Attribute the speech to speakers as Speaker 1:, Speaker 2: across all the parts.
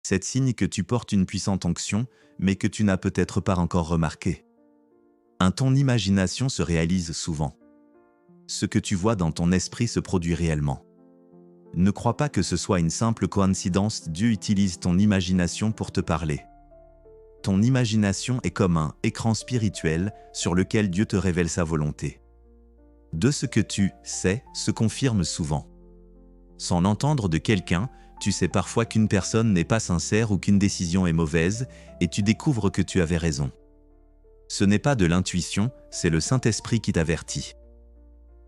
Speaker 1: C'est signe que tu portes une puissante onction, mais que tu n'as peut-être pas encore remarqué. Ton imagination se réalise souvent. Ce que tu vois dans ton esprit se produit réellement. Ne crois pas que ce soit une simple coïncidence, Dieu utilise ton imagination pour te parler. Ton imagination est comme un écran spirituel sur lequel Dieu te révèle sa volonté. De ce que tu sais se confirme souvent. Sans l'entendre de quelqu'un, tu sais parfois qu'une personne n'est pas sincère ou qu'une décision est mauvaise, et tu découvres que tu avais raison. Ce n'est pas de l'intuition, c'est le Saint-Esprit qui t'avertit.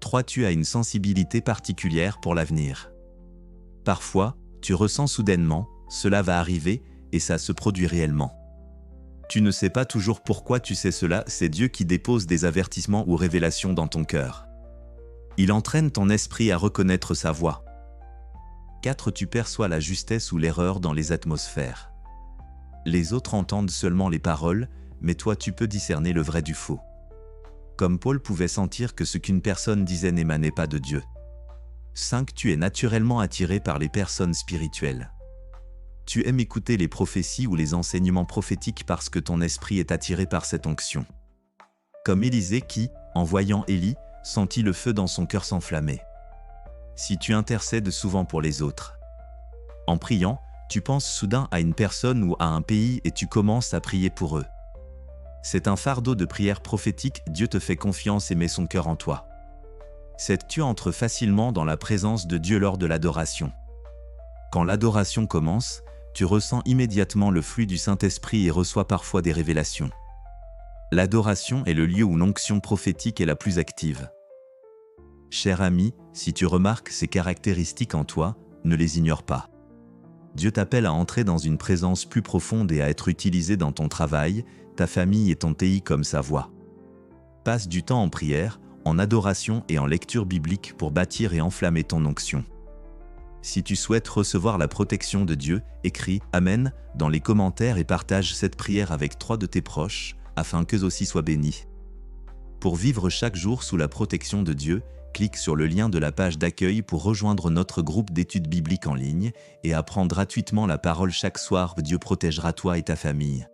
Speaker 1: 3. Tu as une sensibilité particulière pour l'avenir. Parfois, tu ressens soudainement, cela va arriver, et ça se produit réellement. Tu ne sais pas toujours pourquoi tu sais cela, c'est Dieu qui dépose des avertissements ou révélations dans ton cœur. Il entraîne ton esprit à reconnaître sa voix. 4. Tu perçois la justesse ou l'erreur dans les atmosphères. Les autres entendent seulement les paroles, mais toi tu peux discerner le vrai du faux. Comme Paul pouvait sentir que ce qu'une personne disait n'émanait pas de Dieu. 5. Tu es naturellement attiré par les personnes spirituelles. Tu aimes écouter les prophéties ou les enseignements prophétiques parce que ton esprit est attiré par cette onction. Comme Élisée qui, en voyant Élie, sentit le feu dans son cœur s'enflammer. Si tu intercèdes souvent pour les autres. En priant, tu penses soudain à une personne ou à un pays et tu commences à prier pour eux. C'est un fardeau de prière prophétique, Dieu te fait confiance et met son cœur en toi. 7. Tu entres facilement dans la présence de Dieu lors de l'adoration. Quand l'adoration commence, tu ressens immédiatement le flux du Saint-Esprit et reçois parfois des révélations. L'adoration est le lieu où l'onction prophétique est la plus active. Cher ami, si tu remarques ces caractéristiques en toi, ne les ignore pas. Dieu t'appelle à entrer dans une présence plus profonde et à être utilisé dans ton travail, ta famille et ton pays comme sa voix. Passe du temps en prière, en adoration et en lecture biblique pour bâtir et enflammer ton onction. Si tu souhaites recevoir la protection de Dieu, écris « Amen » dans les commentaires et partage cette prière avec 3 de tes proches, afin qu'eux aussi soient bénis. Pour vivre chaque jour sous la protection de Dieu, clique sur le lien de la page d'accueil pour rejoindre notre groupe d'études bibliques en ligne et apprendre gratuitement la parole chaque soir. Dieu protégera toi et ta famille.